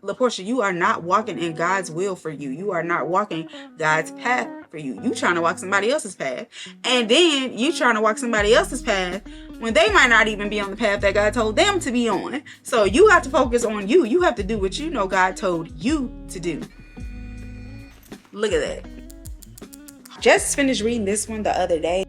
LaPortia, you are not walking in God's will for you. You are not walking God's path for you. You trying to walk somebody else's path. And then you trying to walk somebody else's path when they might not even be on the path that God told them to be on. So you have to focus on you. You have to do what you know God told you to do. Look at that. Just finished reading this one the other day.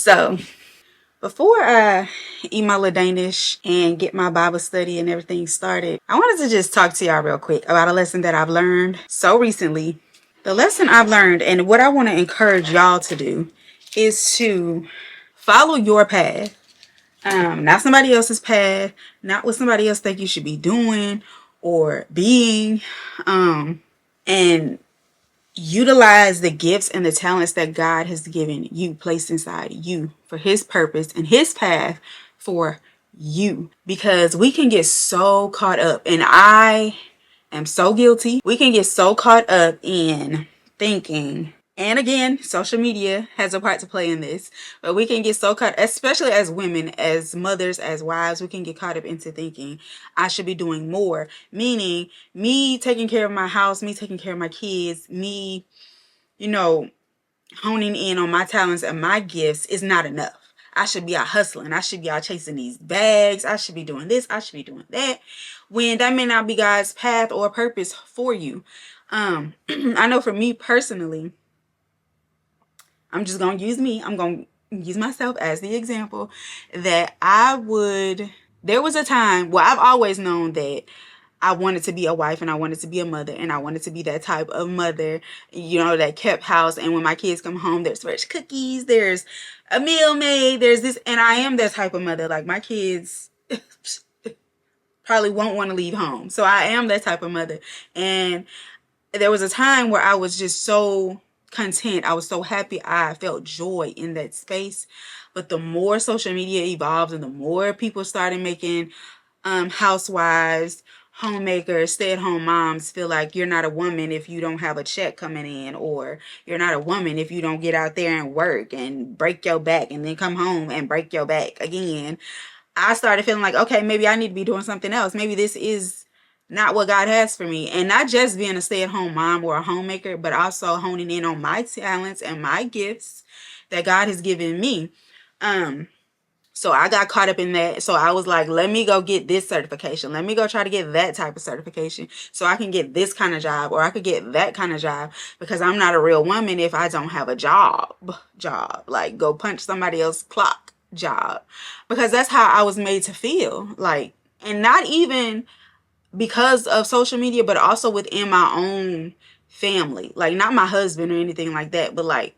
So, before I eat my little Danish and get my Bible study and everything started, I wanted to just talk to y'all real quick about a lesson that I've learned so recently. The lesson I've learned and what I want to encourage y'all to do is to follow your path. Not somebody else's path, not what somebody else think you should be doing or being. And utilize the gifts and the talents that God has given you, placed inside you for his purpose and his path for you. Because we can get so caught up, and I am so guilty. We can get so caught up in thinking, and again, social media has a part to play in this, but we can get so caught, especially as women, as mothers, as wives, we can get caught up into thinking I should be doing more, meaning me taking care of my house, me taking care of my kids, me, honing in on my talents and my gifts is not enough. I should be out hustling. I should be out chasing these bags. I should be doing this. I should be doing that. When that may not be God's path or purpose for you. I know for me personally, I'm just going to use me. I'm going to use myself as the example that there was a time, well, I've always known that I wanted to be a wife and I wanted to be a mother and I wanted to be that type of mother, that kept house. And when my kids come home, there's fresh cookies, there's a meal made, there's this. And I am that type of mother. Like my kids probably won't want to leave home. So I am that type of mother. And there was a time where I was just so content. I was so happy. I felt joy in that space. But the more social media evolved and the more people started making housewives, homemakers, stay-at-home moms feel like you're not a woman if you don't have a check coming in, or you're not a woman if you don't get out there and work and break your back and then come home and break your back again. I started feeling like, okay, maybe I need to be doing something else. Maybe this is not what God has for me. And not just being a stay-at-home mom or a homemaker, but also honing in on my talents and my gifts that God has given me. So I got caught up in that. So I was like, let me go get this certification. Let me go try to get that type of certification so I can get this kind of job, or I could get that kind of job, because I'm not a real woman if I don't have a job, like go punch somebody else's clock job, because that's how I was made to feel like. And not even because of social media, but also within my own family, like not my husband or anything like that, but like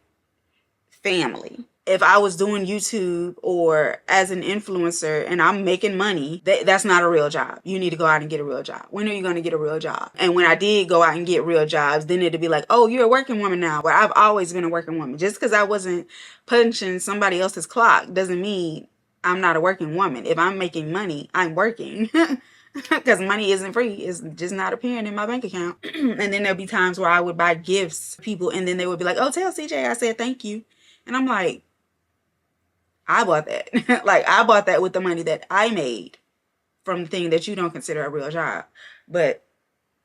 family. If I was doing YouTube or as an influencer and I'm making money, that's not a real job. You need to go out and get a real job. When are you going to get a real job? And when I did go out and get real jobs, then it'd be like, oh, you're a working woman now. But I've always been a working woman. Just because I wasn't punching somebody else's clock doesn't mean I'm not a working woman. If I'm making money, I'm working. Because money isn't free. It's just not appearing in my bank account. And then there'll be times where I would buy gifts to people, and then they would be like, oh, tell CJ I said thank you. And I'm like, I bought that. Like, I bought that with the money that I made from the thing that you don't consider a real job. But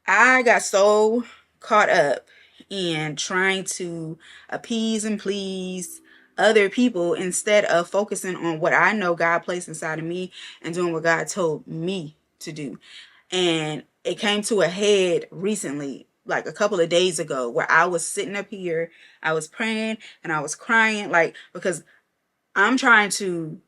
I got so caught up in trying to appease and please other people instead of focusing on what I know God placed inside of me and doing what God told me to do. And it came to a head recently, like a couple of days ago, where I was sitting up here, I was praying and I was crying, like, because I'm trying to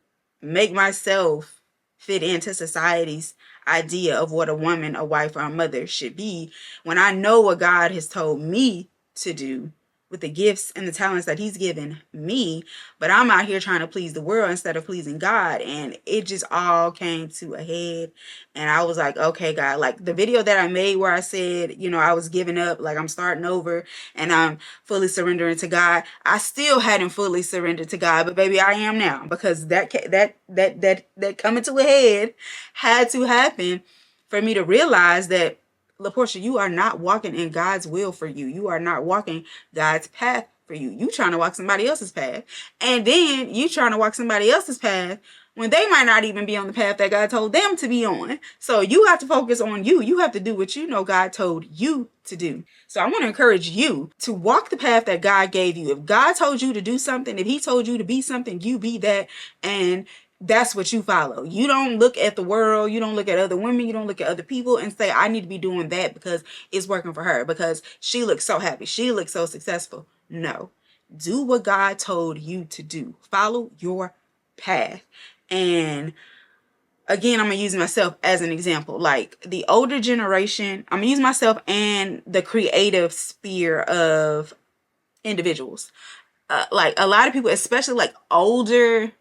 make myself fit into society's idea of what a woman, a wife, or a mother should be, when I know what God has told me to do with the gifts and the talents that he's given me, but I'm out here trying to please the world instead of pleasing God. And it just all came to a head. And I was like, okay, God, like the video that I made where I said, you know, I was giving up, like I'm starting over and I'm fully surrendering to God. I still hadn't fully surrendered to God, but baby, I am now, because that coming to a head had to happen for me to realize that, LaPortia, you are not walking in God's will for you. You are not walking God's path for you. You trying to walk somebody else's path. And then you trying to walk somebody else's path when they might not even be on the path that God told them to be on. So you have to focus on you. You have to do what you know God told you to do. So I want to encourage you to walk the path that God gave you. If God told you to do something, if he told you to be something, you be that. And that's what you follow. You don't look at the world, you don't look at other women, you don't look at other people and say, I need to be doing that because it's working for her, because she looks so happy, she looks so successful. No. Do what God told you to do. Follow your path. And again, I'm going to use myself as an example. Like the older generation, I'm going to use myself and the creative sphere of individuals. Like a lot of people, especially like older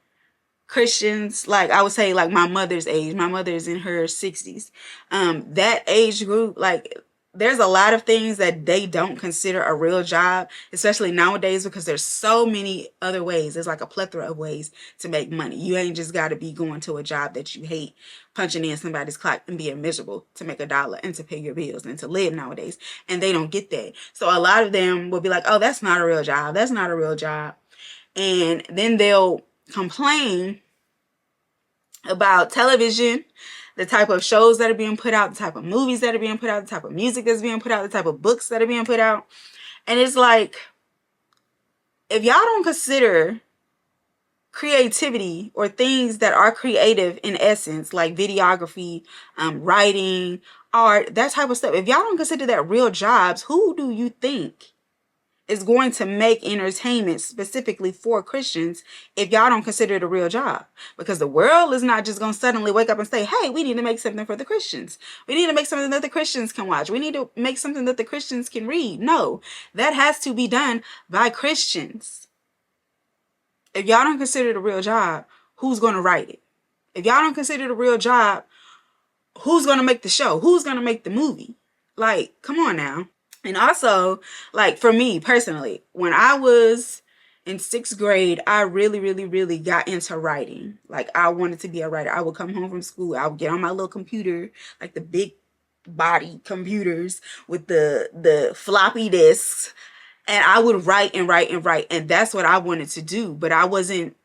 Christians, like I would say like my mother's age. My mother is in her 60s. That age group, like there's a lot of things that they don't consider a real job, especially nowadays, because there's so many other ways. There's like a plethora of ways to make money. You ain't just got to be going to a job that you hate, punching in somebody's clock and being miserable to make $1 and to pay your bills and to live nowadays. And they don't get that. So a lot of them will be like, oh, that's not a real job. That's not a real job. And then they'll complain about television, the type of shows that are being put out, the type of movies that are being put out, the type of music that's being put out, the type of books that are being put out. And it's like, if y'all don't consider creativity or things that are creative in essence, like videography, writing, art, that type of stuff, if y'all don't consider that real jobs, who do you think is going to make entertainment specifically for Christians if y'all don't consider it a real job? Because the world is not just going to suddenly wake up and say, hey, we need to make something for the Christians. We need to make something that the Christians can watch. We need to make something that the Christians can read. No, that has to be done by Christians. If y'all don't consider it a real job, who's going to write it? If y'all don't consider it a real job, who's going to make the show? Who's going to make the movie? Like, come on now. And also, like for me personally, when I was in 6th grade, I really, really, really got into writing. Like I wanted to be a writer. I would come home from school. I would get on my little computer, like the big body computers with the floppy disks. And I would write and write and write. And that's what I wanted to do. But I wasn't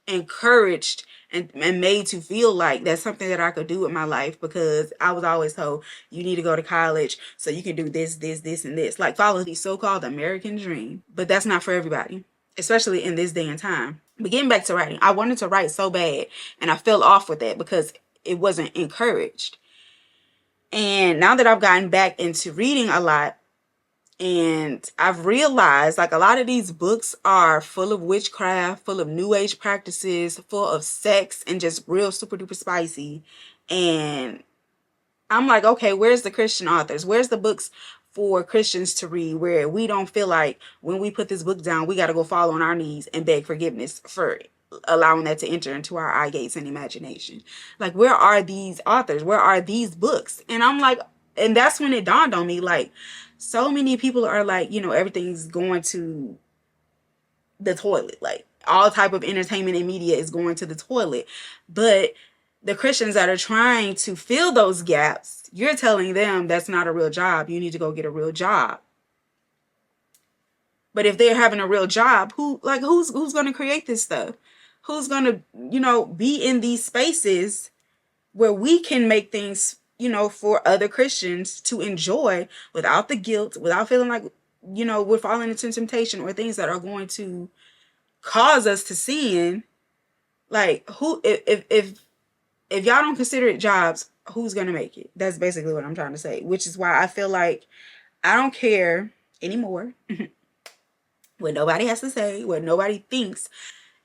encouraged and made to feel like that's something that I could do with my life, because I was always told you need to go to college so you can do this, this, this, and this. Like follow the so-called American dream. But that's not for everybody, especially in this day and time. But getting back to writing, I wanted to write so bad and I fell off with that because it wasn't encouraged. And now that I've gotten back into reading a lot, and I've realized like a lot of these books are full of witchcraft, full of new age practices, full of sex, and just real super duper spicy. And I'm like, okay, where's the Christian authors? Where's the books for Christians to read where we don't feel like when we put this book down, we got to go fall on our knees and beg forgiveness for allowing that to enter into our eye gates and imagination? Like, where are these authors? Where are these books? And I'm like, and that's when it dawned on me, like, so many people are like, you know, everything's going to the toilet. Like all type of entertainment and media is going to the toilet. But the Christians that are trying to fill those gaps, you're telling them that's not a real job. You need to go get a real job. But if they're having a real job, who's going to create this stuff? Who's going to, you know, be in these spaces where we can make things, you know, for other Christians to enjoy without the guilt, without feeling like, you know, we're falling into temptation or things that are going to cause us to sin. Like, who, if y'all don't consider it jobs, who's going to make it? That's basically what I'm trying to say, which is why I feel like I don't care anymore what nobody has to say, what nobody thinks.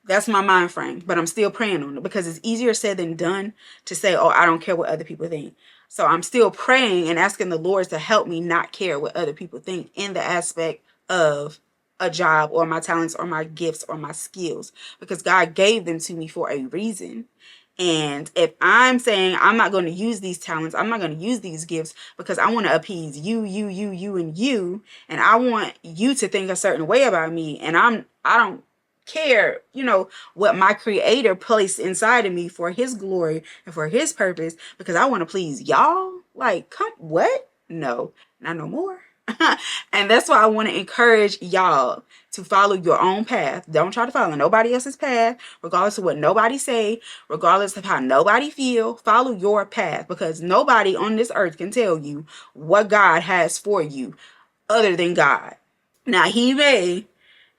That's my mind frame, but I'm still praying on it because it's easier said than done to say, oh, I don't care what other people think. So I'm still praying and asking the Lord to help me not care what other people think in the aspect of a job or my talents or my gifts or my skills, because God gave them to me for a reason. And if I'm saying I'm not going to use these talents, I'm not going to use these gifts because I want to appease you, and you, and I want you to think a certain way about me, and I don't care, what my creator placed inside of me for his glory and for his purpose, because I want to please y'all. Like, come, what? No, not no more. And that's why I want to encourage y'all to follow your own path. Don't try to follow nobody else's path, regardless of what nobody say, regardless of how nobody feel. Follow your path, because nobody on this earth can tell you what God has for you other than God. Now, he may,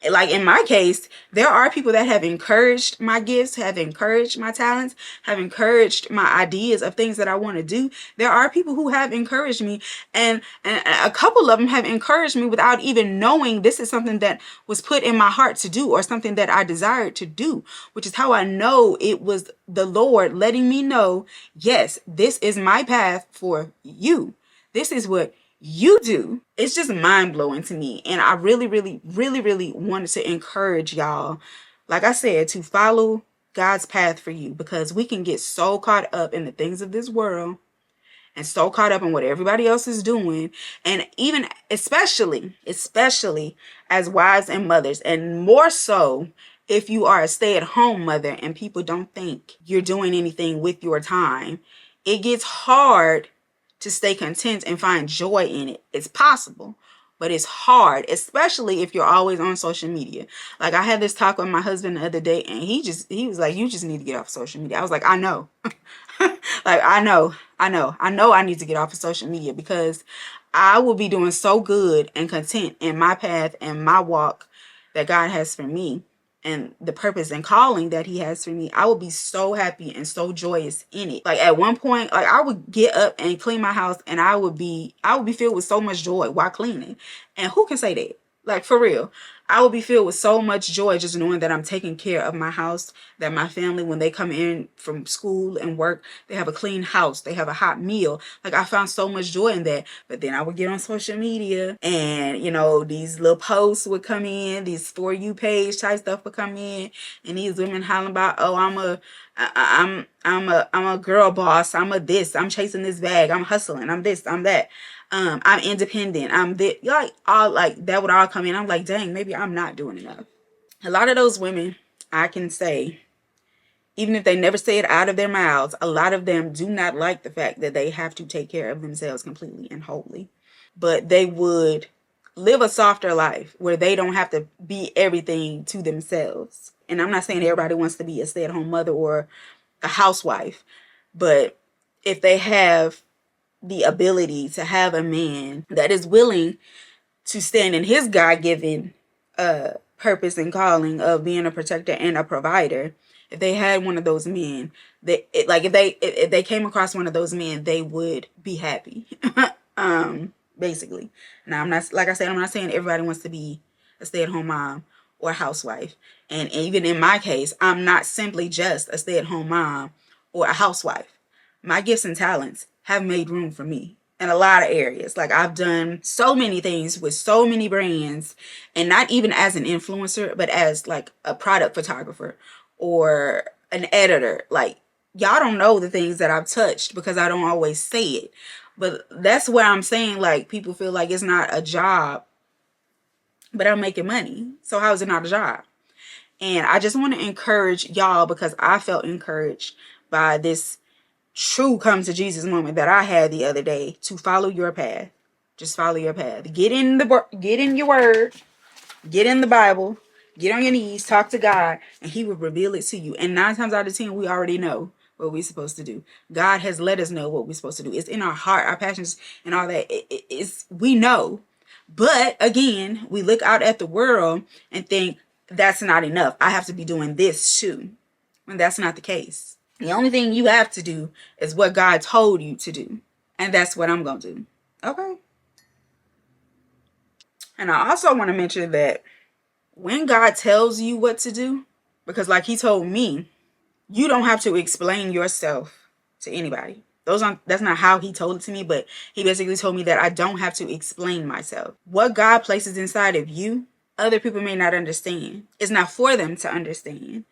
like in my case, there are people that have encouraged my gifts, have encouraged my talents, have encouraged my ideas of things that I want to do. There are people who have encouraged me, and a couple of them have encouraged me without even knowing this is something that was put in my heart to do, or something that I desired to do, which is how I know it was the Lord letting me know, yes, this is my path for you. This is what you do. It's just mind-blowing to me. And I really, really, really, really wanted to encourage y'all, like I said, to follow God's path for you, because we can get so caught up in the things of this world and so caught up in what everybody else is doing. And even especially as wives and mothers, and more so if you are a stay-at-home mother and people don't think you're doing anything with your time, it gets hard to stay content and find joy in it. It's possible, but it's hard, especially if you're always on social media. Like, I had this talk with my husband the other day, and he was like, you just need to get off social media. I was like, I know. Like, I need to get off of social media, because I will be doing so good and content in my path and my walk that God has for me, and the purpose and calling that he has for me. I will be so happy and so joyous in it. Like, at one point, like, I would get up and clean my house, and I would be filled with so much joy while cleaning. And who can say that? Like, for real. I will be filled with so much joy just knowing that I'm taking care of my house, that my family, when they come in from school and work, they have a clean house, they have a hot meal. Like, I found so much joy in that. But then I would get on social media, and these little posts would come in, these For You page type stuff would come in, and these women hollering about, oh, I'm a girl boss, I'm a this, I'm chasing this bag, I'm hustling, I'm this, I'm that. I'm independent. I'm this, like, all, like, that would all come in. I'm like, dang, maybe I'm not doing enough. A lot of those women, I can say, even if they never say it out of their mouths, a lot of them do not like the fact that they have to take care of themselves completely and wholly. But they would live a softer life where they don't have to be everything to themselves. And I'm not saying everybody wants to be a stay-at-home mother or a housewife, but if they have the ability to have a man that is willing to stand in his God-given purpose and calling of being a protector and a provider, if they had one of those men, if they came across one of those men, they would be happy. Basically. Now, I'm not, like I said, I'm not saying everybody wants to be a stay-at-home mom or a housewife. And even in my case, I'm not simply just a stay-at-home mom or a housewife. My gifts and talents have made room for me in a lot of areas. Like, I've done so many things with so many brands, and not even as an influencer, but as like a product photographer or an editor. Like, y'all don't know the things that I've touched because I don't always say it. But that's where I'm saying, like, people feel like it's not a job, but I'm making money. So how is it not a job? And I just want to encourage y'all, because I felt encouraged by this true come to Jesus moment that I had the other day, to follow your path. Just follow your path. Get in your word, get in the Bible, get on your knees, talk to God, and he will reveal it to you. And 9 times out of 10, we already know what we're supposed to do. God has let us know what we're supposed to do. It's in our heart, our passions, and all that. We know. But again, we look out at the world and think, that's not enough. I have to be doing this too. When that's not the case. The only thing you have to do is what God told you to do. And that's what I'm going to do. Okay. And I also want to mention that when God tells you what to do, because like he told me, you don't have to explain yourself to anybody. That's not how he told it to me, but he basically told me that I don't have to explain myself. What God places inside of you, Other people may not understand. It's not for them to understand.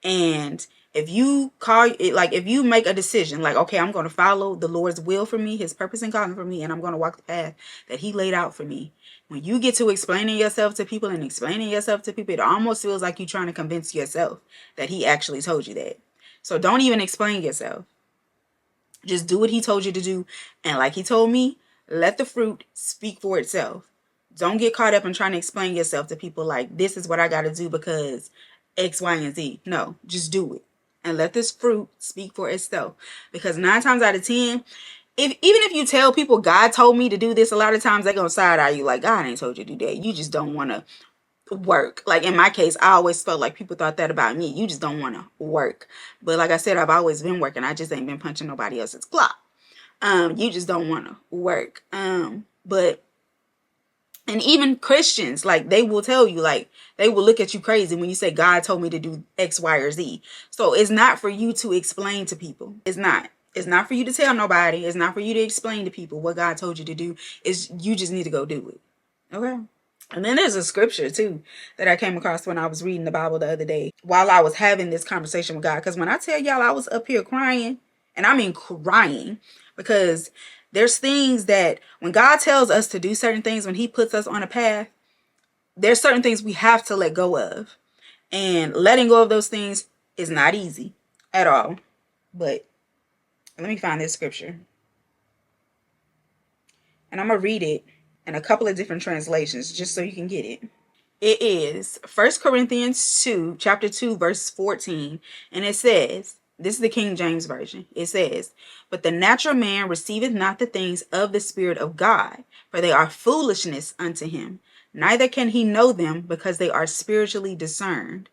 And if you call it, like, if you make a decision, like, okay, I'm going to follow the Lord's will for me, his purpose and calling for me, and I'm going to walk the path that he laid out for me. When you get to explaining yourself to people and explaining yourself to people, it almost feels like you're trying to convince yourself that he actually told you that. So don't even explain yourself. Just do what he told you to do. And like he told me, let the fruit speak for itself. Don't get caught up in trying to explain yourself to people like, this is what I got to do because X, Y, and Z. No, just do it. And let this fruit speak for itself. Because 9 times out of 10, even if you tell people God told me to do this, a lot of times they're going to side eye you like, God ain't told you to do that. You just don't want to work. Like in my case, I always felt like people thought that about me. You just don't want to work. But like I said, I've always been working. I just ain't been punching nobody else's clock. You just don't want to work. But and even Christians, like, they will tell you, like, they will look at you crazy when you say God told me to do X, Y, or Z. So it's not for you to explain to people. It's not. It's not for you to tell nobody. It's not for you to explain to people what God told you to do. It's you just need to go do it. Okay. And then there's a scripture too that I came across when I was reading the Bible the other day while I was having this conversation with God. Because when I tell y'all I was up here crying, and I mean crying, because there's things that when God tells us to do certain things, when he puts us on a path, there's certain things we have to let go of. And letting go of those things is not easy at all. But let me find this scripture. And I'm going to read it in a couple of different translations just so you can get it. It is 1 Corinthians 2, chapter 2, verse 14. And it says, this is the King James Version. It says, but the natural man receiveth not the things of the Spirit of God, for they are foolishness unto him. Neither can he know them because they are spiritually discerned.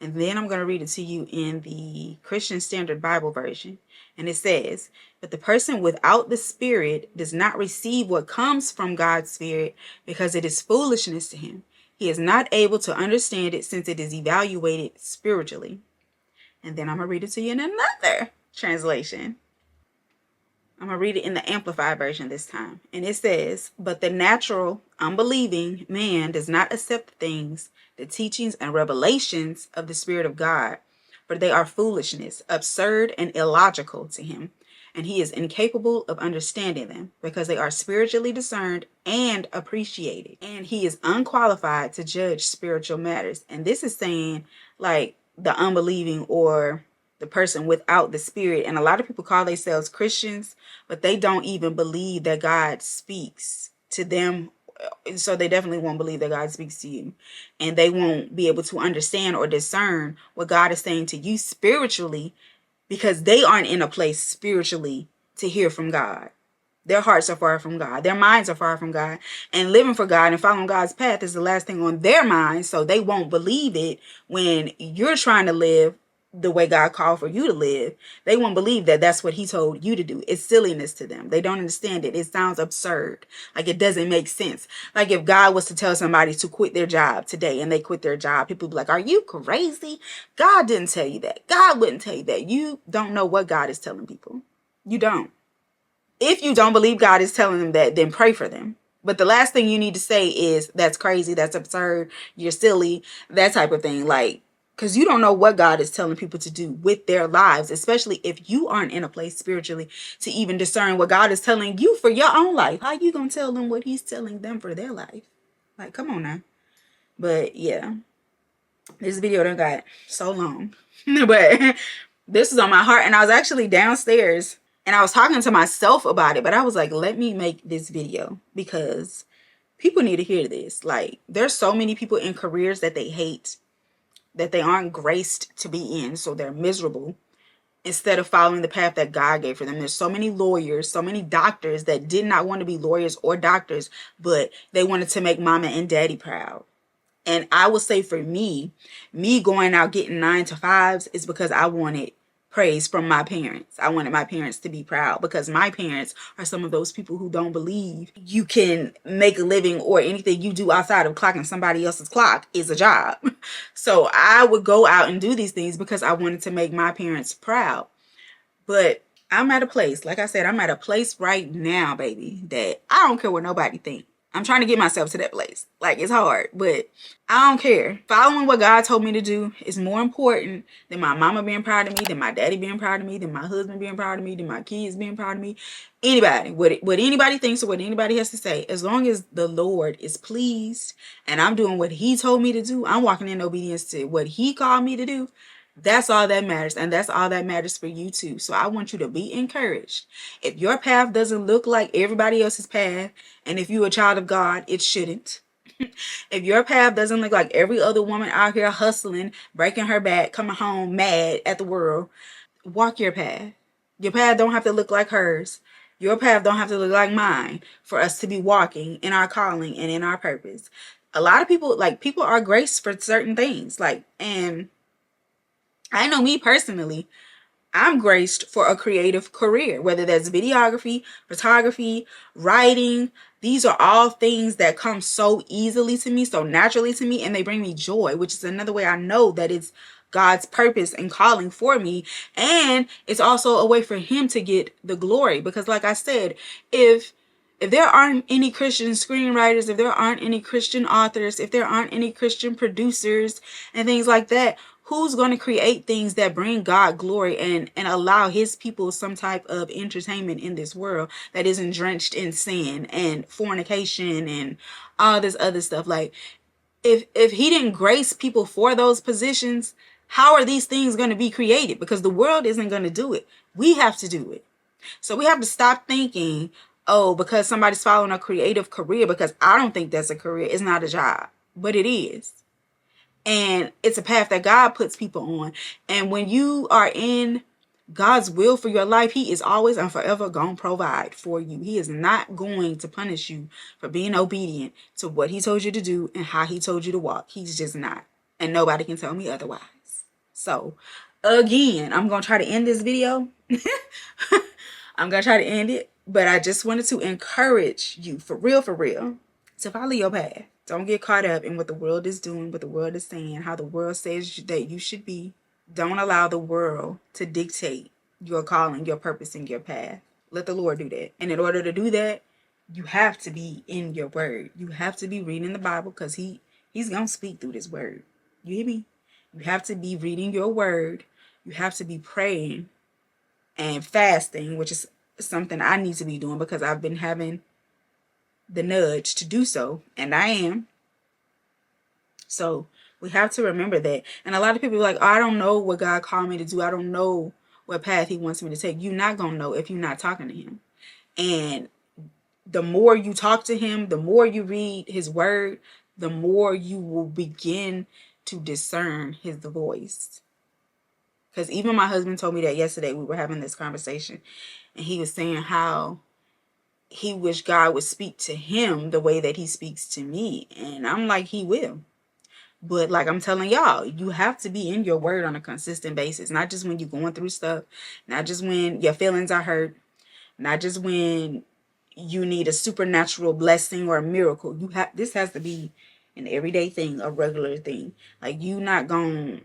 And then I'm going to read it to you in the Christian Standard Bible Version. And it says, but the person without the Spirit does not receive what comes from God's Spirit because it is foolishness to him. He is not able to understand it since it is evaluated spiritually. And then I'm going to read it to you in another translation. I'm going to read it in the Amplified Version this time. And it says, but the natural, unbelieving man does not accept the things, the teachings and revelations of the Spirit of God, for they are foolishness, absurd and illogical to him. And he is incapable of understanding them because they are spiritually discerned and appreciated. And he is unqualified to judge spiritual matters. And this is saying, like, the unbelieving or the person without the Spirit. And a lot of people call themselves Christians, but they don't even believe that God speaks to them. So they definitely won't believe that God speaks to you. And they won't be able to understand or discern what God is saying to you spiritually because they aren't in a place spiritually to hear from God. Their hearts are far from God. Their minds are far from God. And living for God and following God's path is the last thing on their minds. So they won't believe it when you're trying to live the way God called for you to live. They won't believe that that's what he told you to do. It's silliness to them. They don't understand it. It sounds absurd. Like, it doesn't make sense. Like, if God was to tell somebody to quit their job today and they quit their job, people would be like, are you crazy? God didn't tell you that. God wouldn't tell you that. You don't know what God is telling people. You don't. If you don't believe God is telling them that, then pray for them. But the last thing you need to say is, that's crazy, that's absurd, you're silly, that type of thing. Like, because you don't know what God is telling people to do with their lives, especially if you aren't in a place spiritually to even discern what God is telling you for your own life. How you going to tell them what he's telling them for their life? Like, come on now. But yeah, this video done got so long. But this is on my heart. And I was actually downstairs and I was talking to myself about it. But I was like, let me make this video because people need to hear this. Like, there's so many people in careers that they hate, that they aren't graced to be in, so they're miserable instead of following the path that God gave for them. There's so many lawyers, so many doctors that did not want to be lawyers or doctors, but they wanted to make mama and daddy proud. And I would say for me going out getting 9 to 5s is because I wanted praise from my parents. I wanted my parents to be proud because my parents are some of those people who don't believe you can make a living or anything you do outside of clocking somebody else's clock is a job. So I would go out and do these things because I wanted to make my parents proud. But I'm at a place, like I said, I'm at a place right now, baby, that I don't care what nobody thinks. I'm trying to get myself to that place. Like, it's hard, but I don't care. Following what God told me to do is more important than my mama being proud of me, than my daddy being proud of me, than my husband being proud of me, than my kids being proud of me. Anybody, what anybody thinks or what anybody has to say, as long as the Lord is pleased and I'm doing what he told me to do, I'm walking in obedience to what he called me to do. That's all that matters. And that's all that matters for you too. So I want you to be encouraged. If your path doesn't look like everybody else's path, and if you're a child of God, it shouldn't. If your path doesn't look like every other woman out here hustling, breaking her back, coming home mad at the world, walk your path. Your path don't have to look like hers. Your path don't have to look like mine for us to be walking in our calling and in our purpose. A lot of people, like, people are graced for certain things. Like, and I know me personally, I'm graced for a creative career, whether that's videography, photography, writing. These are all things that come so easily to me, so naturally to me, and they bring me joy, which is another way I know that it's God's purpose and calling for me. And it's also a way for him to get the glory. Because like I said, if there aren't any Christian screenwriters, if there aren't any Christian authors, if there aren't any Christian producers and things like that, who's going to create things that bring God glory and allow his people some type of entertainment in this world that isn't drenched in sin and fornication and all this other stuff? Like, if he didn't grace people for those positions, how are these things going to be created? Because the world isn't going to do it. We have to do it. So we have to stop thinking, oh, because somebody's following a creative career, because I don't think that's a career. It's not a job, but it is. And it's a path that God puts people on. And when you are in God's will for your life, he is always and forever going to provide for you. He is not going to punish you for being obedient to what he told you to do and how he told you to walk. He's just not. And nobody can tell me otherwise. So, again, I'm going to try to end this video. I'm going to try to end it. But I just wanted to encourage you, for real, to follow your path. Don't get caught up in what the world is doing, what the world is saying, how the world says that you should be. Don't allow the world to dictate your calling, your purpose, and your path. Let the Lord do that. And in order to do that, you have to be in your word. You have to be reading the Bible, because he's going to speak through this word. You hear me? You have to be reading your word. You have to be praying and fasting, which is something I need to be doing because I've been having the nudge to do so, and I am. So we have to remember that. And a lot of people are like, oh, I don't know what God called me to do. I don't know what path he wants me to take. You're not going to know if you're not talking to him. And the more you talk to him, the more you read his word, the more you will begin to discern his voice. Because even my husband told me that yesterday. We were having this conversation, and he was saying how he wished God would speak to him the way that he speaks to me. And I'm like, he will. But like I'm telling y'all, you have to be in your word on a consistent basis. Not just when you're going through stuff. Not just when your feelings are hurt. Not just when you need a supernatural blessing or a miracle. This has to be an everyday thing, a regular thing. Like, you not gonna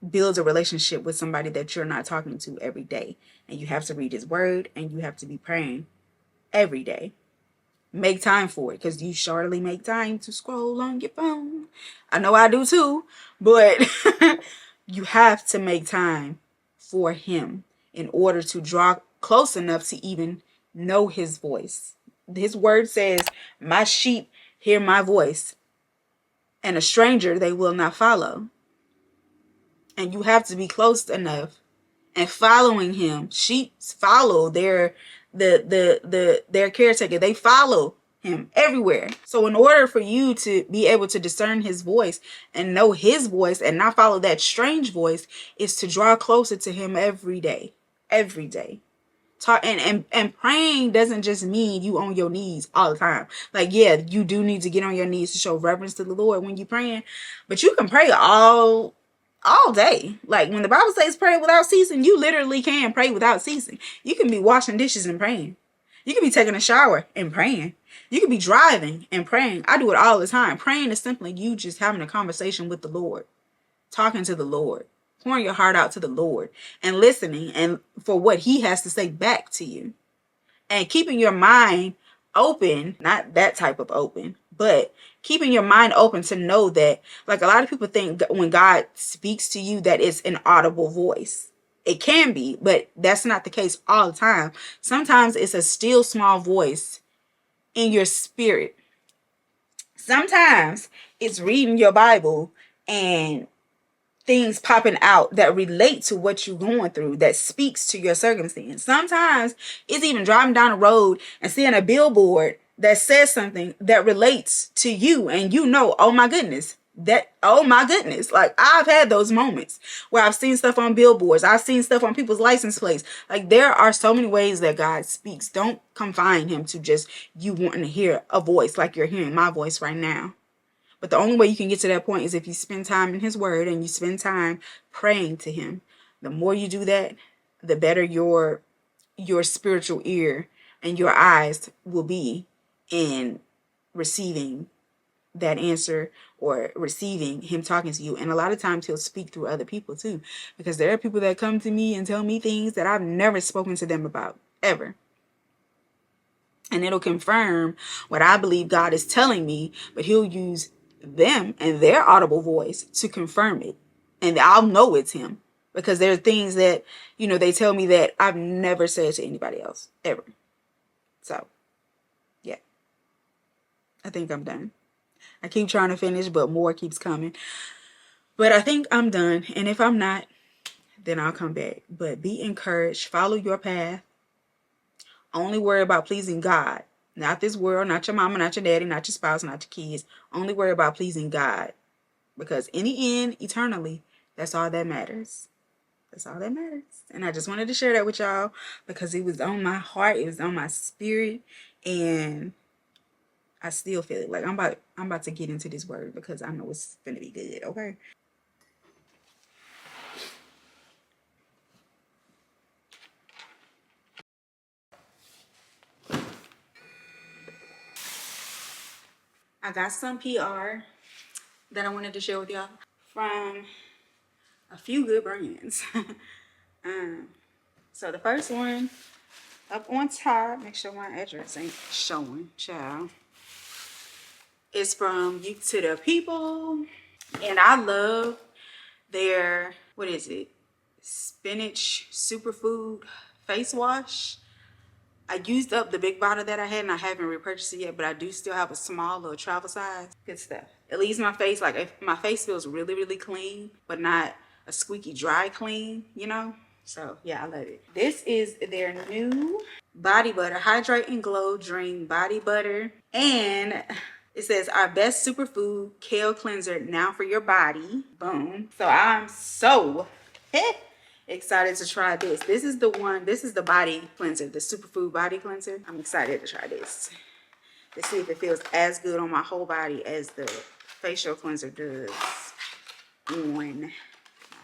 build a relationship with somebody that you're not talking to every day. And you have to read his word, and you have to be praying every day. Make time for it, because you surely make time to scroll on your phone. I know I do too, but you have to make time for him in order to draw close enough to even know his voice. His word says, my sheep hear my voice, and a stranger they will not follow. And you have to be close enough and following him. Sheep follow their caretaker. They follow him everywhere. So in order for you to be able to discern his voice and know his voice and not follow that strange voice, is to draw closer to him every day. Every day. And praying doesn't just mean you on your knees all the time. Like, yeah, you do need to get on your knees to show reverence to the Lord when you're praying, but you can pray all day. Like, when the Bible says pray without ceasing, you literally can pray without ceasing. You can be washing dishes and praying. You can be taking a shower and praying. You can be driving and praying. I do it all the time. Praying is simply you just having a conversation with the Lord, talking to the Lord, pouring your heart out to the Lord, and listening and for what he has to say back to you, and keeping your mind open, not that type of open, but keeping your mind open to know that, like, a lot of people think when God speaks to you that it's an audible voice. It can be, but that's not the case all the time. Sometimes it's a still small voice in your spirit. Sometimes it's reading your Bible and things popping out that relate to what you're going through, that speaks to your circumstance. Sometimes it's even driving down the road and seeing a billboard that says something that relates to you, and you know, oh my goodness, like, I've had those moments where I've seen stuff on billboards, I've seen stuff on people's license plates. Like, there are so many ways that God speaks. Don't confine him to just you wanting to hear a voice like you're hearing my voice right now. But the only way you can get to that point is if you spend time in his word and you spend time praying to him. The more you do that, the better your spiritual ear and your eyes will be in receiving that answer or receiving him talking to you. And a lot of times he'll speak through other people too, because there are people that come to me and tell me things that I've never spoken to them about ever. And it'll confirm what I believe God is telling me, but he'll use them and their audible voice to confirm it. And I'll know it's him, because there are things that, they tell me that I've never said to anybody else ever. So, yeah, I think I'm done. I keep trying to finish, but more keeps coming. But I think I'm done. And if I'm not, then I'll come back. But be encouraged. Follow your path. Only worry about pleasing God. Not this world, not your mama, not your daddy, not your spouse, not your kids. Only worry about pleasing God. Because in the end, eternally, that's all that matters. That's all that matters. And I just wanted to share that with y'all because it was on my heart. It was on my spirit. And I still feel it. Like, I'm about to get into this word because I know it's going to be good. Okay. I got some PR that I wanted to share with y'all from a few good brands. So the first one up on top, make sure my address ain't showing, child. It's from You to the People. And I love their, what is it? Spinach superfood face wash. I used up the big bottle that I had and I haven't repurchased it yet, but I do still have a small little travel size. Good stuff. It leaves my face, like, if my face feels really, really clean, but not a squeaky dry clean, So yeah, I love it. This is their new body butter, Hydrate and Glow Dream Body Butter. And it says, our best superfood kale cleanser now for your body. Boom. So I'm so excited to try this. This is the body cleanser, the superfood body cleanser. I'm excited to try this. Let's see if it feels as good on my whole body as the facial cleanser does on my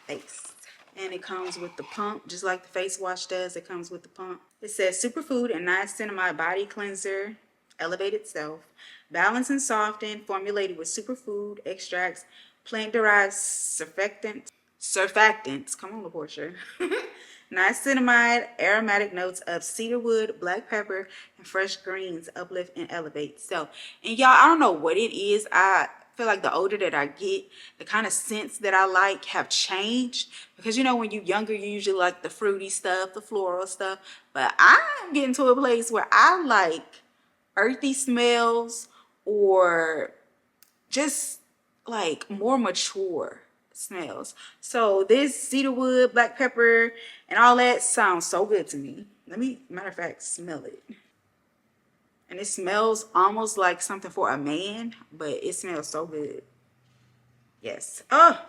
face. And it comes with the pump, just like the face wash does. It comes with the pump. It says superfood and niacinamide body cleanser, elevated self, balanced and softened, formulated with superfood extracts, plant-derived surfactants. Come on, LaPortia. Niacinamide, aromatic notes of cedarwood, black pepper, and fresh greens uplift and elevate self. And y'all, I don't know what it is. I feel like the older that I get, the kind of scents that I like have changed. Because when you're younger, you usually like the fruity stuff, the floral stuff. But I'm getting to a place where I like earthy smells, or just like more mature smells. So this cedarwood, black pepper, and all that sounds so good to me. Matter of fact, smell it. And it smells almost like something for a man, but it smells so good. Yes. Oh,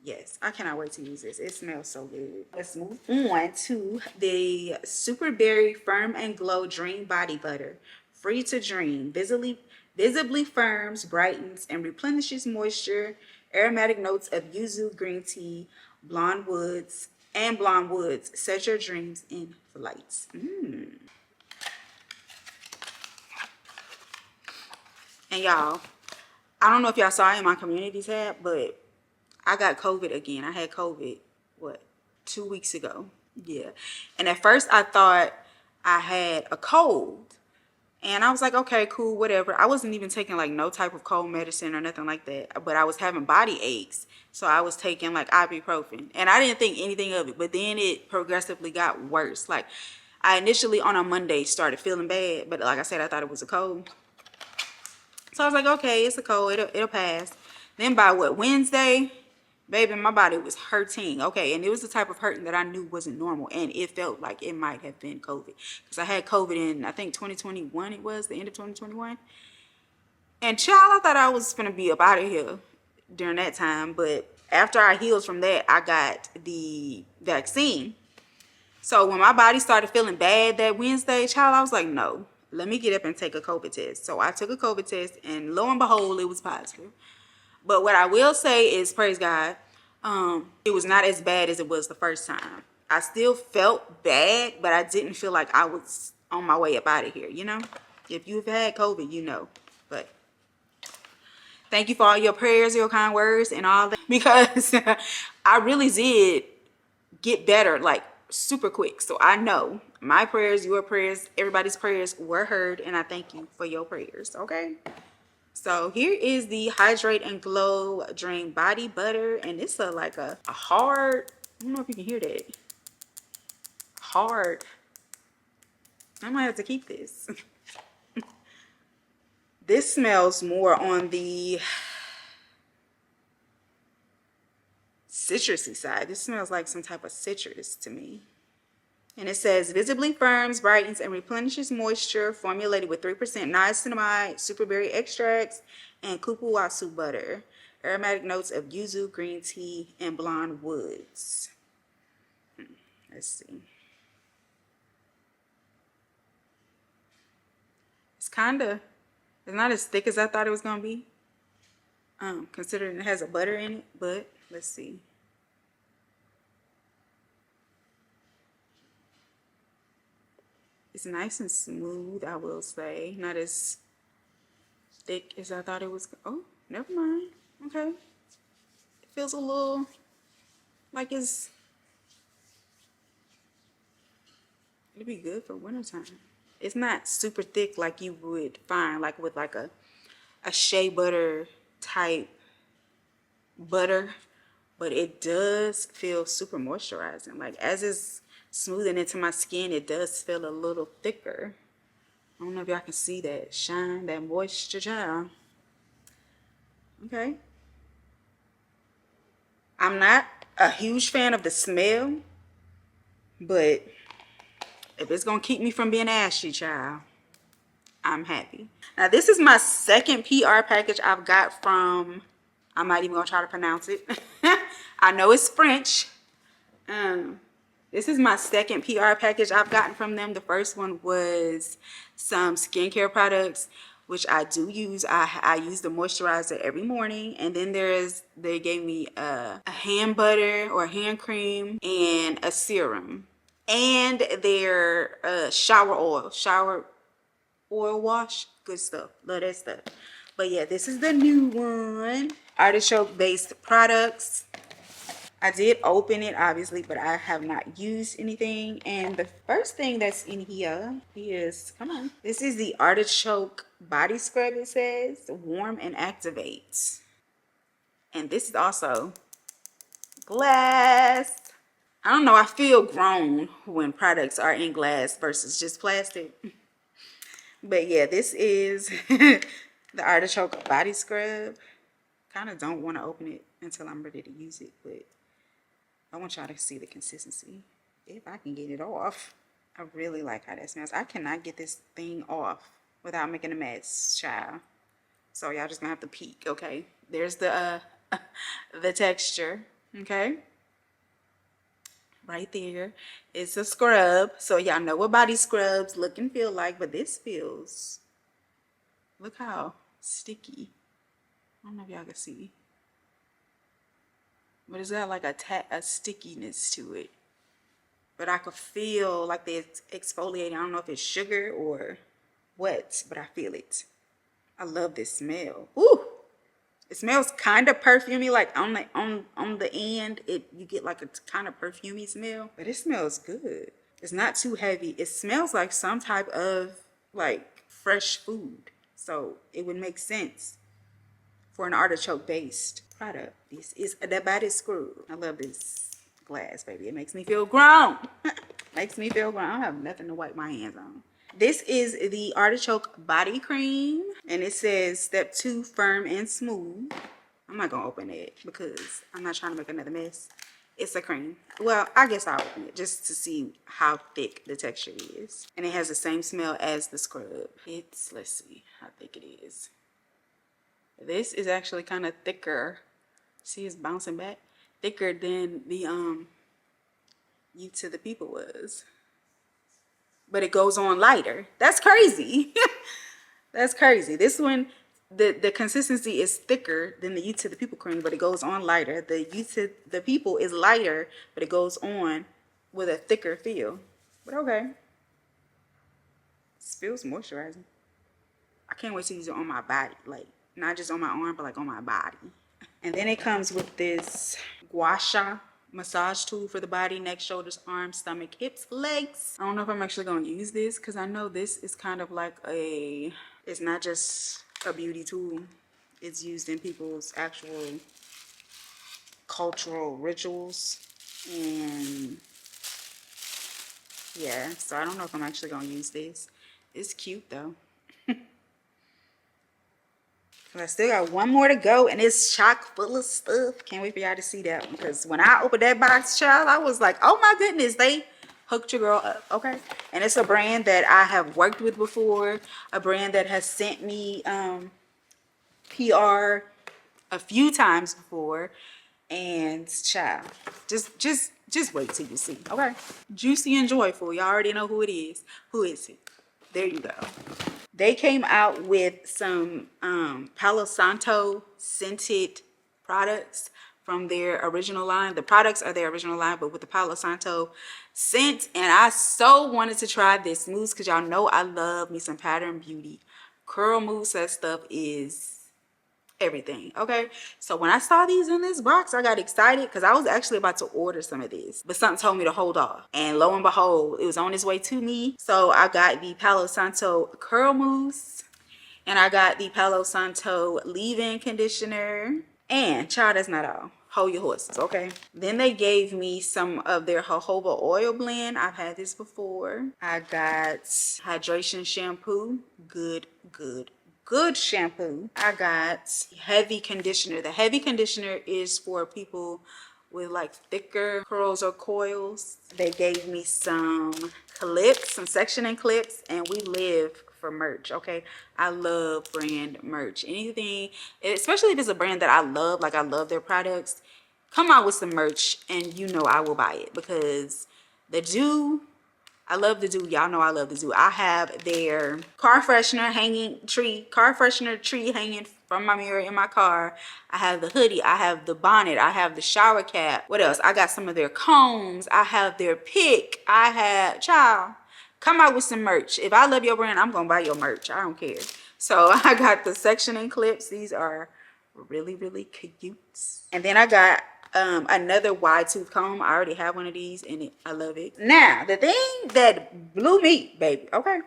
yes. I cannot wait to use this. It smells so good. Let's move on to the Super Berry Firm and Glow Dream Body Butter. Free to dream. Visibly firms, brightens, and replenishes moisture. Aromatic notes of yuzu, green tea, blonde woods. Set your dreams in flight. And y'all, I don't know if y'all saw it in my community tab, but I got COVID again. I had COVID, 2 weeks ago? Yeah. And at first I thought I had a cold. And I was like, okay, cool, whatever. I wasn't even taking like no type of cold medicine or nothing like that, but I was having body aches. So I was taking like ibuprofen, and I didn't think anything of it, but then it progressively got worse. Like, I initially on a Monday started feeling bad, but like I said, I thought it was a cold. So I was like, okay, it's a cold, it'll pass. Then by what, Wednesday, baby, my body was hurting. Okay, and it was the type of hurting that I knew wasn't normal, and it felt like it might have been COVID, because I had COVID in, I think, 2021. It was the end of 2021. And child, I thought I was gonna be up out of here during that time, but after I healed from that, I got the vaccine. So when my body started feeling bad that Wednesday, child, I was like, no, let me get up and take a COVID test. So I took a COVID test, and lo and behold, it was positive. But what I will say is, praise God, it was not as bad as it was the first time. I still felt bad, but I didn't feel like I was on my way up out of here, you know? If you've had COVID, you know. But thank you for all your prayers, your kind words, and all that, because I really did get better like super quick. So I know my prayers, your prayers, everybody's prayers were heard, and I thank you for your prayers. Okay. So here is the Hydrate and Glow Dream Body Butter, and it's a hard, I don't know if you can hear that. Hard. I might have to keep this. This smells more on the citrusy side. This smells like some type of citrus to me. And it says, visibly firms, brightens, and replenishes moisture, formulated with 3% niacinamide, superberry extracts, and kupuwasu butter. Aromatic notes of yuzu, green tea, and blonde woods. Let's see. It's not as thick as I thought it was going to be. Considering it has a butter in it, but let's see. It's nice and smooth, I will say. Not as thick as I thought it was. Oh, never mind. Okay. It feels a little like it'll be good for wintertime. It's not super thick like you would find like with like a shea butter type butter, but it does feel super moisturizing. Like as it's smoothing into my skin, it does feel a little thicker. I don't know if y'all can see that shine, that moisture, child. Okay. I'm not a huge fan of the smell, but if it's gonna keep me from being ashy, child, I'm happy. Now this is my second PR package I've got from, I'm not even gonna try to pronounce it. I know it's French. This is my second PR package I've gotten from them. The first one was some skincare products, which I do use. I use the moisturizer every morning. And then they gave me a hand butter or hand cream and a serum. And their shower oil wash. Good stuff. Love that stuff. But yeah, this is the new one. Artichoke based products. I did open it, obviously, but I have not used anything. And the first thing that's in here is, come on, this is the artichoke body scrub. It says warm and activates. And this is also glass. I don't know, I feel grown when products are in glass versus just plastic. But yeah, this is the artichoke body scrub. Kind of don't want to open it until I'm ready to use it, but I want y'all to see the consistency. If I can get it off. I really like how that smells. I cannot get this thing off without making a mess, child. So y'all just gonna have to peek, okay? There's the the texture, okay? Right there. It's a scrub. So y'all know what body scrubs look and feel like, but this feels, look how sticky. I don't know if y'all can see. But it's got like a stickiness to it. But I could feel like it's exfoliating. I don't know if it's sugar or what, but I feel it. I love this smell. Ooh! It smells kind of perfumey, like on the end, you get like a kind of perfumey smell, but it smells good. It's not too heavy. It smells like some type of like fresh food. So it would make sense for an artichoke based product. This is the body screw. I love this glass, baby. It makes me feel grown. Makes me feel grown. I don't have nothing to wipe my hands on. This is the artichoke body cream, and it says step 2, firm and smooth. I'm not gonna open it because I'm not trying to make another mess. It's a cream. Well, I guess I'll open it just to see how thick the texture is. And it has the same smell as the scrub. It's, let's see how thick it is. This is actually kind of thicker. See, it's bouncing back. Thicker than the You to the People was. But it goes on lighter. That's crazy. That's crazy. This one, the consistency is thicker than the You to the People cream, but it goes on lighter. The You to the People is lighter, but it goes on with a thicker feel. But okay. It feels moisturizing. I can't wait to use it on my body. Like, not just on my arm, but like on my body. And then it comes with this gua sha massage tool for the body, neck, shoulders, arms, stomach, hips, legs. I don't know if I'm actually going to use this because I know this is kind of like it's not just a beauty tool. It's used in people's actual cultural rituals. And yeah, so I don't know if I'm actually going to use this. It's cute though. I still got one more to go, and it's chock full of stuff. Can't wait for y'all to see that one, because when I opened that box, child, I was like, oh my goodness, they hooked your girl up. Okay. And it's a brand that I have worked with before, a brand that has sent me PR a few times before, and child, just wait till you see. Okay. Juicy and Joyful, y'all already know who it is. Who is it? There you go. They came out with some Palo Santo scented products from their original line. The products are their original line, but with the Palo Santo scent. And I so wanted to try this mousse because y'all know I love me some Pattern Beauty. Curl mousse, that stuff is everything. Okay, so when I saw these in this box, I got excited because I was actually about to order some of this, but something told me to hold off, and lo and behold, it was on its way to me. So I got the Palo Santo curl mousse, and I got the Palo Santo leave-in conditioner. And child, that's not all. Hold your horses, okay? Then they gave me some of their jojoba oil blend. I've had this before. I got hydration shampoo. Good shampoo. I got heavy conditioner. The heavy conditioner is for people with like thicker curls or coils. They gave me some clips, some sectioning clips, and we live for merch. Okay, I love brand merch. Anything, especially if it's a brand that I love, like I love their products, come out with some merch and you know I will buy it, because the Dew, I love the Dew. Y'all know I love the Dew. I have their car freshener tree hanging from my mirror in my car. I have the hoodie. I have the bonnet. I have the shower cap. What else? I got some of their combs. I have their pick. I have, child, come out with some merch. If I love your brand, I'm going to buy your merch. I don't care. So I got the sectioning clips. These are really cute. And then I got another wide tooth comb. I already have one of these, and I love it. Now the thing that blew me, baby, okay,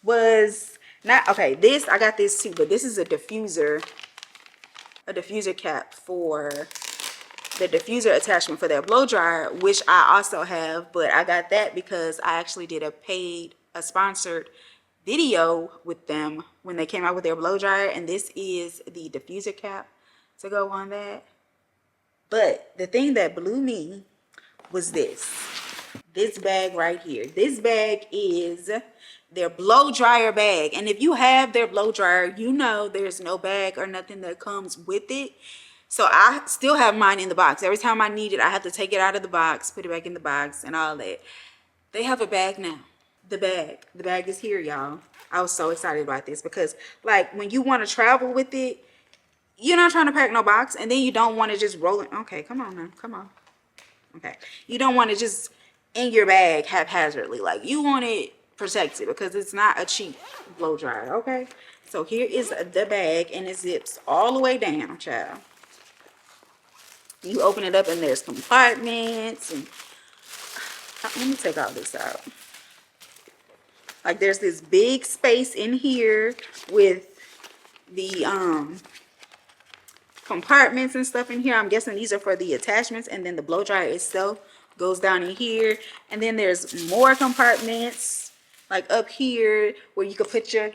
was not okay. This, I got this too, but this is a diffuser cap for the diffuser attachment for their blow dryer, which I also have. But I got that because I actually did a sponsored video with them when they came out with their blow dryer, and this is the diffuser cap to go on that. But the thing that blew me was this bag right here. This bag is their blow dryer bag, and if you have their blow dryer, you know there's no bag or nothing that comes with it. So I still have mine in the box. Every time I need it, I have to take it out of the box, put it back in the box, and all that. They have a bag now. The bag is here, y'all. I was so excited about this because, like, when you want to travel with it, you're not trying to pack no box, and then you don't want to just roll it. Okay, come on now, come on. Okay, you don't want to just in your bag haphazardly. Like, you want it protected because it's not a cheap blow dryer. Okay, so here is the bag, and it zips all the way down, child. You open it up, and there's compartments, and let me take all this out. Like there's this big space in here with the compartments and stuff in here. I'm guessing these are for the attachments, and then the blow dryer itself goes down in here. And then there's more compartments like up here where you could put your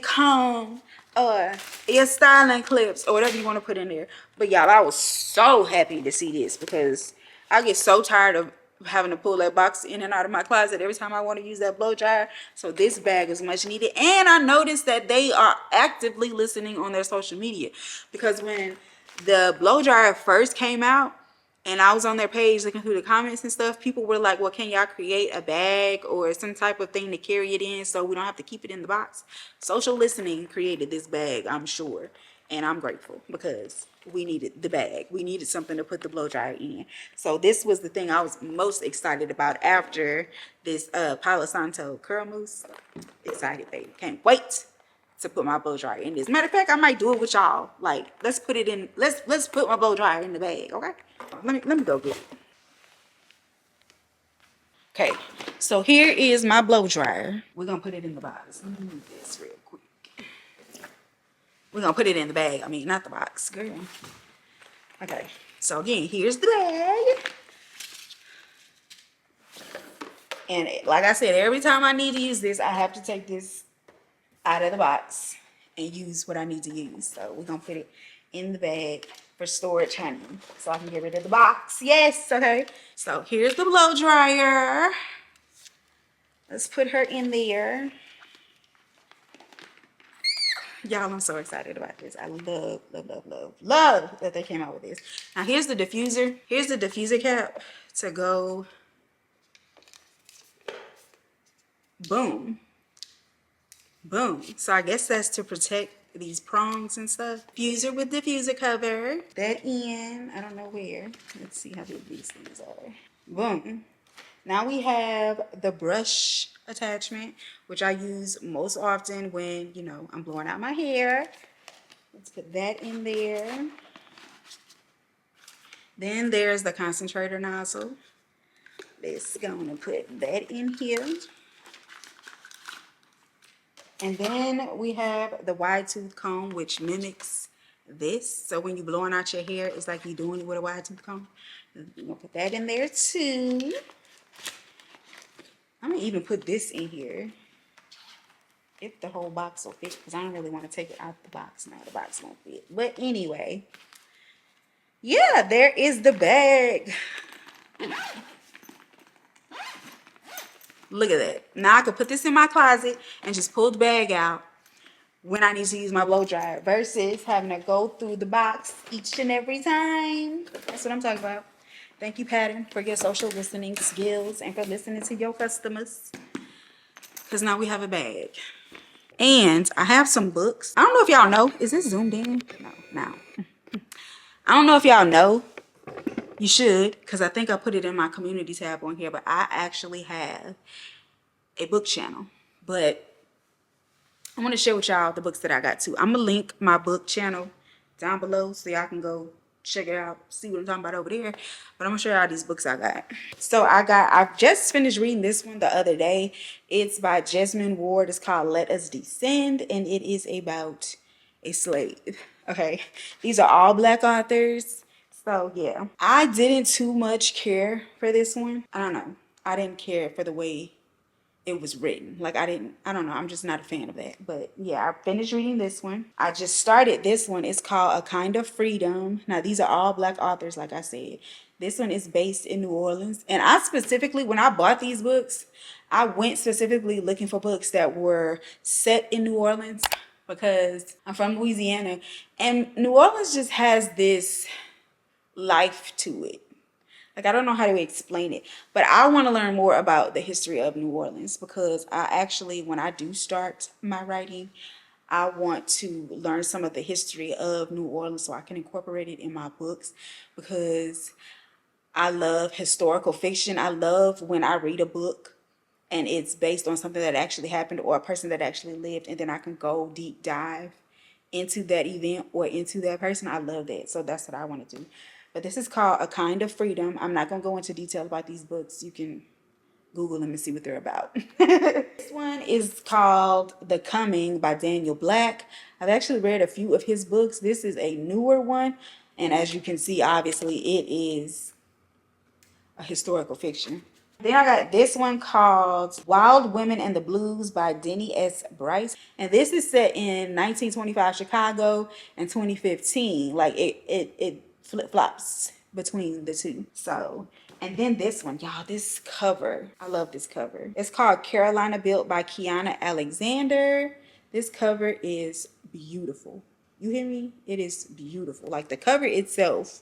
comb or your styling clips or whatever you want to put in there. But y'all, I was so happy to see this because I get so tired of having to pull that box in and out of my closet every time I want to use that blow dryer. So this bag is much needed. And I noticed that they are actively listening on their social media, because when the blow dryer first came out and I was on their page looking through the comments and stuff, people were like, well, can y'all create a bag or some type of thing to carry it in so we don't have to keep it in the box? Social listening created this bag, I'm sure. And I'm grateful because we needed the bag. We needed something to put the blow dryer in. So this was the thing I was most excited about after this Palo Santo curl mousse. Excited, baby. Can't wait to put my blow dryer in this. Matter of fact, I might do it with y'all. Like, let's put it in. Let's put my blow dryer in the bag, okay? Let me go get it. Okay, so here is my blow dryer. We're gonna put it in the box. Let me move this real quick. We're gonna put it in the bag. I mean, not the box, girl. Okay, so again, here's the bag. And like I said, every time I need to use this, I have to take this out of the box and use what I need to use. So we're gonna put it in the bag for storage, honey, so I can get rid of the box. Yes, okay. So here's the blow dryer. Let's put her in there. Y'all, I'm so excited about this. I love, love, love, love, love that they came out with this. Now here's the diffuser. Here's the diffuser cap to go. Boom. Boom. So I guess that's to protect these prongs and stuff. Diffuser with diffuser cover. That in. I don't know where. Let's see how big these things are. Boom. Now we have the brush attachment, which I use most often when, you know, I'm blowing out my hair. Let's put that in there. Then there's the concentrator nozzle. Let's go and put that in here. And then we have the wide tooth comb, which mimics this. So when you're blowing out your hair, it's like you're doing it with a wide tooth comb. I'm gonna put that in there too. I'm gonna even put this in here if the whole box will fit, because I don't really want to take it out the box. Now the box won't fit. But anyway, yeah, there is the bag. Look at that. Now I can put this in my closet and just pull the bag out when I need to use my blow dryer versus having to go through the box each and every time. That's what I'm talking about. Thank you, Pattern, for your social listening skills and for listening to your customers. Because now we have a bag. And I have some books. I don't know if y'all know. Is this zoomed in? No. I don't know if y'all know. You should, because I think I put it in my community tab on here. But I actually have a book channel. But I want to share with y'all the books that I got too. I'm going to link my book channel down below so y'all can go check it out, see what I'm talking about over there. But I'm going to show y'all these books I got. So I've just finished reading this one the other day. It's by Jesmyn Ward. It's called Let Us Descend, and it is about a slave. Okay, these are all Black authors. So yeah, I didn't too much care for this one. I don't know. I didn't care for the way it was written. Like I don't know, I'm just not a fan of that. But yeah, I finished reading this one. I just started this one. It's called A Kind of Freedom. Now these are all Black authors, like I said. This one is based in New Orleans. And I specifically, when I bought these books, I went specifically looking for books that were set in New Orleans because I'm from Louisiana. And New Orleans just has this life to it. Like, I don't know how to explain it, but I want to learn more about the history of New Orleans because I actually, when I do start my writing, I want to learn some of the history of New Orleans so I can incorporate it in my books because I love historical fiction. I love when I read a book and it's based on something that actually happened or a person that actually lived, and then I can go deep dive into that event or into that person. I love that. So that's what I want to do. But this is called A Kind of Freedom. I'm not going to go into detail about these books. You can Google them and see what they're about. This one is called The Coming by Daniel Black. I've actually read a few of his books. This is a newer one. And as you can see, obviously, it is a historical fiction. Then I got this one called Wild Women and the Blues by Denny S. Bryce. And this is set in 1925 Chicago and 2015. Like it flip-flops between the two. So, and then this one, y'all, this cover. I love this cover. It's called Carolina Built by Kiana Alexander. This cover is beautiful. You hear me? It is beautiful. Like the cover itself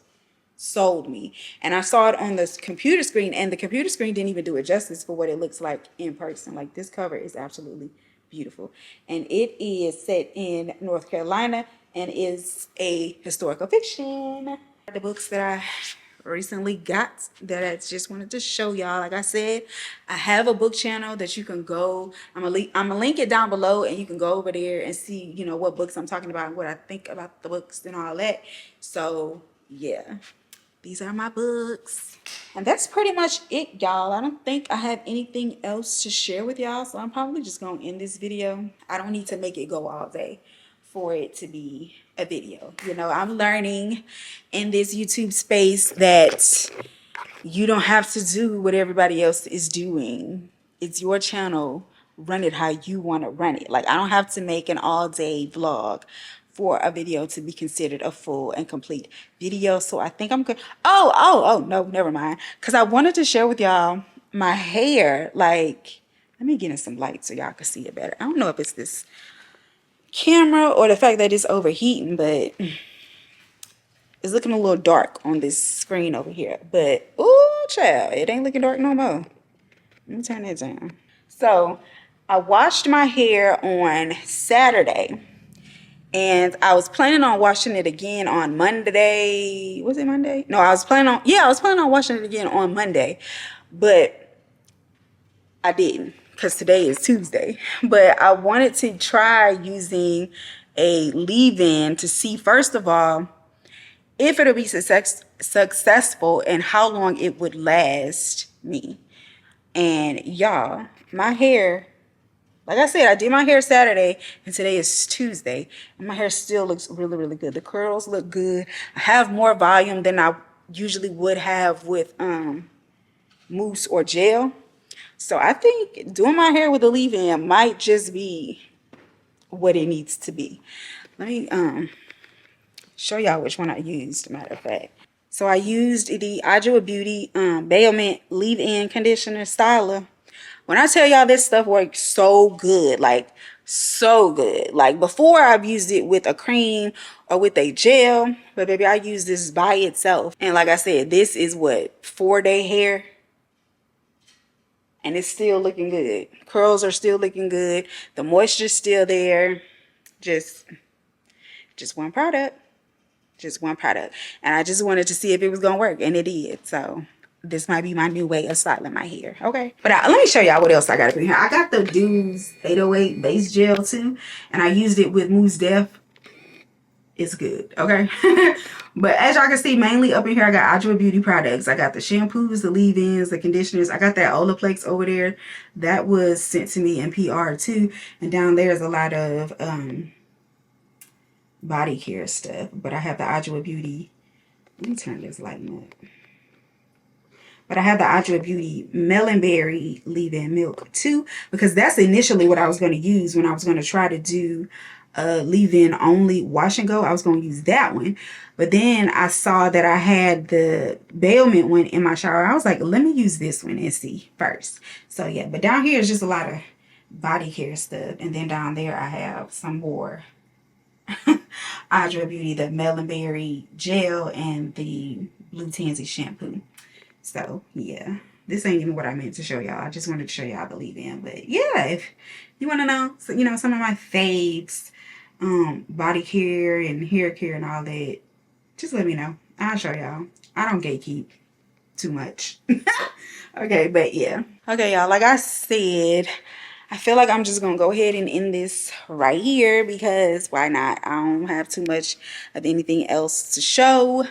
sold me, and I saw it on the computer screen, and the computer screen didn't even do it justice for what it looks like in person. Like this cover is absolutely beautiful, and it is set in North Carolina and is a historical fiction. The books that I recently got that I just wanted to show y'all. Like I said, I have a book channel that you can go. I'm gonna link it down below, and you can go over there and see, you know, what books I'm talking about and what I think about the books and all that. So yeah, these are my books. And that's pretty much it, y'all. I don't think I have anything else to share with y'all, so I'm probably just gonna end this video. I don't need to make it go all day for it to be a video. You know, I'm learning in this YouTube space that you don't have to do what everybody else is doing. It's your channel. Run it how you want to run it. Like, I don't have to make an all-day vlog for a video to be considered a full and complete video. So I think I'm good. Oh, no, never mind. Because I wanted to share with y'all my hair. Like, let me get in some light so y'all can see it better. I don't know if it's this camera or the fact that it's overheating, but it's looking a little dark on this screen over here. But, ooh, child, it ain't looking dark no more. Let me turn that down. So, I washed my hair on Saturday. And I was planning on washing it again on Monday. Was it Monday? No, I was planning on washing it again on Monday. But I didn't, because today is Tuesday. But I wanted to try using a leave-in to see, first of all, if it'll be successful and how long it would last me. And y'all, my hair, like I said, I did my hair Saturday and today is Tuesday, and my hair still looks really, really good. The curls look good. I have more volume than I usually would have with mousse or gel. So I think doing my hair with a leave-in might just be what it needs to be. Let me show y'all which one I used, matter of fact. So I used the Adwoa Beauty Bailment leave-in conditioner styler. When I tell y'all this stuff works so good, like so good. Like before, I've used it with a cream or with a gel, but baby, I use this by itself. And like I said, this is what, 4-day hair, and it's still looking good. Curls are still looking good. The moisture's still there. Just one product. Just one product. And I just wanted to see if it was gonna work, and it did. So this might be my new way of styling my hair. Okay, but let me show y'all what else I got up in here. I got the Dude's 808 base gel too, and I used it with Mousse Def. It's good. Okay. But as y'all can see, mainly up in here I got Adwoa Beauty products. I got the shampoos, the leave-ins, the conditioners. I got that Olaplex over there that was sent to me in PR too, and down there is a lot of body care stuff. But I have the Adwoa Beauty. Let me turn this lighting up. But I have the Adwoa Beauty Melonberry leave-in milk too, because that's initially what I was going to use when I was going to try to do a leave-in only wash and go. I was going to use that one. But then I saw that I had the Bailment one in my shower. I was like, let me use this one and see first. So yeah, but down here is just a lot of body care stuff. And then down there I have some more Adwoa Beauty, the Melonberry gel and the Blue Tansy shampoo. So yeah, this ain't even what I meant to show y'all. I just wanted to show y'all the leave-in. But yeah, if you want to know, so, you know, some of my faves, body care and hair care and all that, just let me know. I'll show y'all. I don't gatekeep too much. Okay, but yeah. Okay, y'all, like I said, I feel like I'm just going to go ahead and end this right here, because why not? I don't have too much of anything else to show.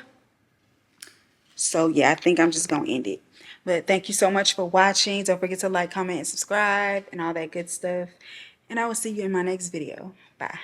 So yeah, I think I'm just going to end it. But thank you so much for watching. Don't forget to like, comment, and subscribe, and all that good stuff. And I will see you in my next video. Bye.